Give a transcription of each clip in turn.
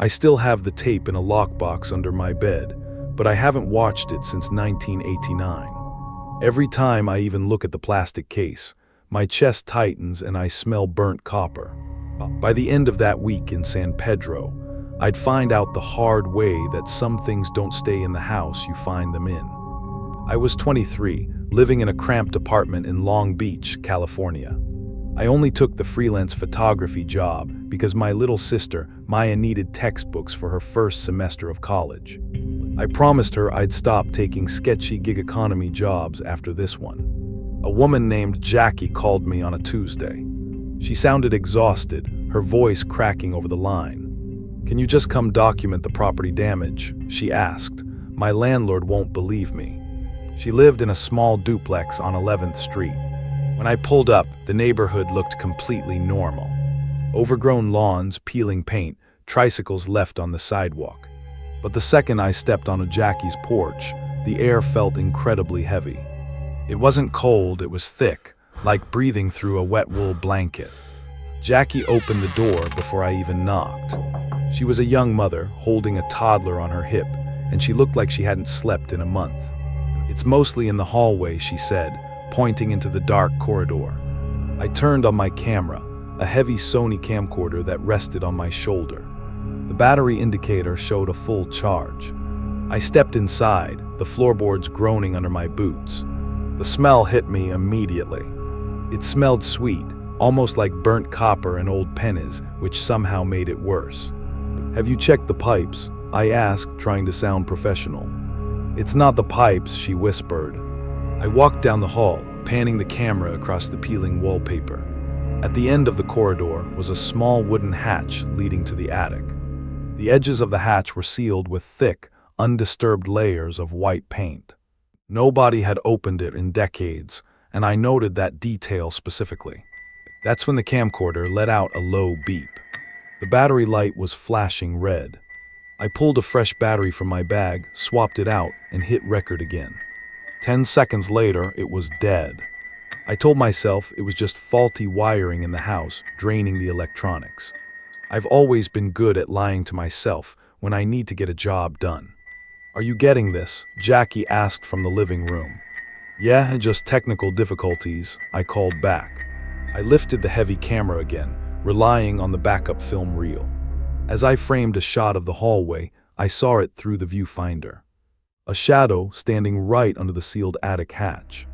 I still have the tape in a lockbox under my bed, but I haven't watched it since 1989. Every time I even look at the plastic case, my chest tightens and I smell burnt copper. By the end of that week in San Pedro, I'd find out the hard way that some things don't stay in the house you find them in. I was 23, living in a cramped apartment in Long Beach, California. I only took the freelance photography job because my little sister, Maya, needed textbooks for her first semester of college. I promised her I'd stop taking sketchy gig economy jobs after this one. A woman named Jackie called me on a Tuesday. She sounded exhausted, her voice cracking over the line. "Can you just come document the property damage?" she asked. "My landlord won't believe me." She lived in a small duplex on 11th Street. When I pulled up, the neighborhood looked completely normal. Overgrown lawns, peeling paint, tricycles left on the sidewalk. But the second I stepped onto Jackie's porch, the air felt incredibly heavy. It wasn't cold, it was thick, like breathing through a wet wool blanket. Jackie opened the door before I even knocked. She was a young mother, holding a toddler on her hip, and she looked like she hadn't slept in a month. "It's mostly in the hallway," she said, pointing into the dark corridor. I turned on my camera, a heavy Sony camcorder that rested on my shoulder. The battery indicator showed a full charge. I stepped inside, the floorboards groaning under my boots. The smell hit me immediately. It smelled sweet, almost like burnt copper and old pennies, which somehow made it worse. "Have you checked the pipes?" I asked, trying to sound professional. "It's not the pipes," she whispered. I walked down the hall, panning the camera across the peeling wallpaper. At the end of the corridor was a small wooden hatch leading to the attic. The edges of the hatch were sealed with thick, undisturbed layers of white paint. Nobody had opened it in decades, and I noted that detail specifically. That's when the camcorder let out a low beep. The battery light was flashing red. I pulled a fresh battery from my bag, swapped it out, and hit record again. 10 seconds later, it was dead. I told myself it was just faulty wiring in the house, draining the electronics. I've always been good at lying to myself when I need to get a job done. "Are you getting this?" Jackie asked from the living room. "Yeah, just technical difficulties," I called back. I lifted the heavy camera again, relying on the backup film reel. As I framed a shot of the hallway, I saw it through the viewfinder. A shadow standing right under the sealed attic hatch.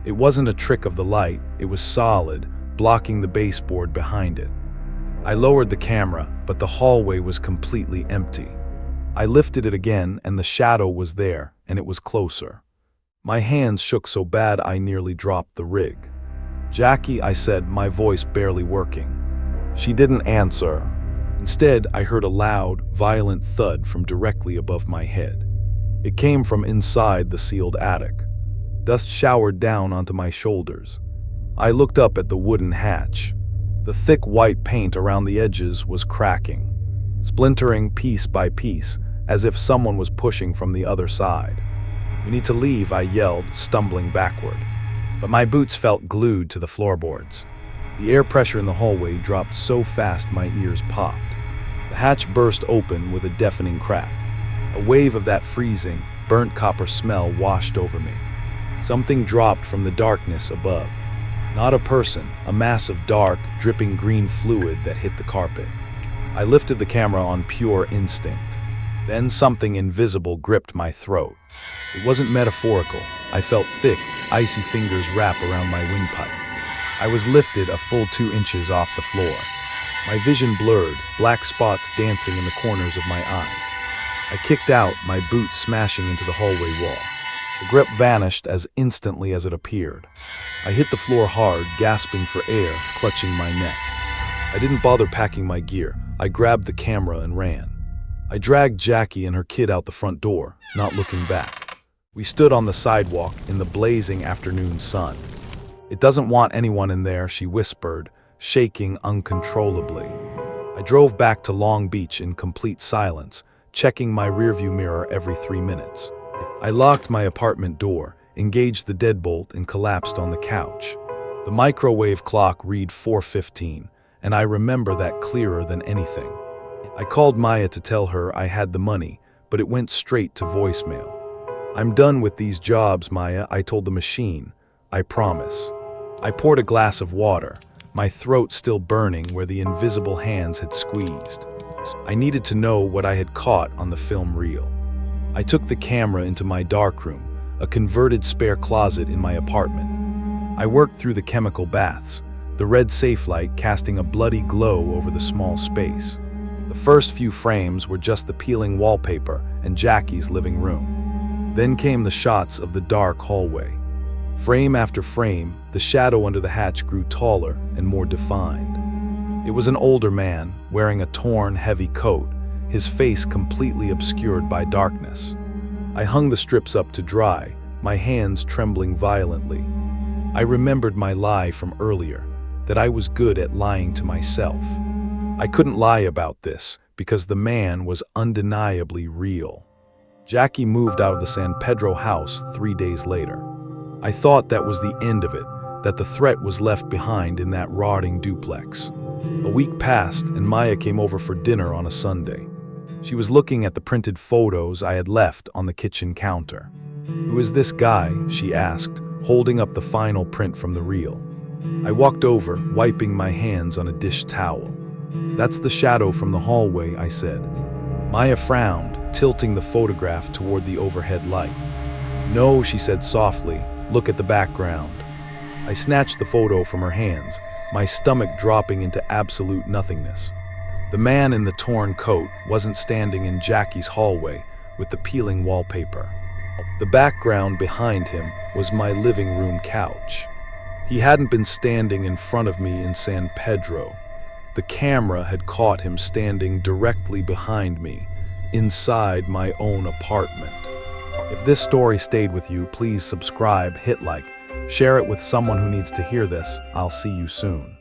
It wasn't a trick of the light, it was solid, blocking the baseboard behind it. I lowered the camera, but the hallway was completely empty. I lifted it again, and the shadow was there, and it was closer. My hands shook so bad I nearly dropped the rig. "Jackie," I said, my voice barely working. She didn't answer. Instead, I heard a loud, violent thud from directly above my head. It came from inside the sealed attic. Dust showered down onto my shoulders. I looked up at the wooden hatch. The thick white paint around the edges was cracking, splintering piece by piece, as if someone was pushing from the other side. "You need to leave," I yelled, stumbling backward. But my boots felt glued to the floorboards. The air pressure in the hallway dropped so fast my ears popped. The hatch burst open with a deafening crack. A wave of that freezing, burnt copper smell washed over me. Something dropped from the darkness above. Not a person, a mass of dark, dripping green fluid that hit the carpet. I lifted the camera on pure instinct. Then something invisible gripped my throat. It wasn't metaphorical. I felt thick, icy fingers wrap around my windpipe. I was lifted a full 2 inches off the floor. My vision blurred, black spots dancing in the corners of my eyes. I kicked out, my boot smashing into the hallway wall. The grip vanished as instantly as it appeared. I hit the floor hard, gasping for air, clutching my neck. I didn't bother packing my gear. I grabbed the camera and ran. I dragged Jackie and her kid out the front door, not looking back. We stood on the sidewalk in the blazing afternoon sun. "It doesn't want anyone in there," she whispered, shaking uncontrollably. I drove back to Long Beach in complete silence, checking my rearview mirror every 3 minutes. I locked my apartment door, engaged the deadbolt, and collapsed on the couch. The microwave clock read 4:15, and I remember that clearer than anything. I called Maya to tell her I had the money, but it went straight to voicemail. "I'm done with these jobs, Maya," I told the machine. "I promise." I poured a glass of water, my throat still burning where the invisible hands had squeezed. I needed to know what I had caught on the film reel. I took the camera into my darkroom, a converted spare closet in my apartment. I worked through the chemical baths, the red safe light casting a bloody glow over the small space. The first few frames were just the peeling wallpaper and Jackie's living room. Then came the shots of the dark hallway. Frame after frame, the shadow under the hatch grew taller and more defined. It was an older man, wearing a torn, heavy coat, his face completely obscured by darkness. I hung the strips up to dry, my hands trembling violently. I remembered my lie from earlier, that I was good at lying to myself. I couldn't lie about this, because the man was undeniably real. Jackie moved out of the San Pedro house 3 days later. I thought that was the end of it, that the threat was left behind in that rotting duplex. A week passed, and Maya came over for dinner on a Sunday. She was looking at the printed photos I had left on the kitchen counter. "Who is this guy?" she asked, holding up the final print from the reel. I walked over, wiping my hands on a dish towel. "That's the shadow from the hallway," I said. Maya frowned, tilting the photograph toward the overhead light. "No," she said softly, "look at the background." I snatched the photo from her hands, my stomach dropping into absolute nothingness. The man in the torn coat wasn't standing in Jackie's hallway with the peeling wallpaper. The background behind him was my living room couch. He hadn't been standing in front of me in San Pedro. The camera had caught him standing directly behind me, inside my own apartment. If this story stayed with you, please subscribe, hit like, share it with someone who needs to hear this. I'll see you soon.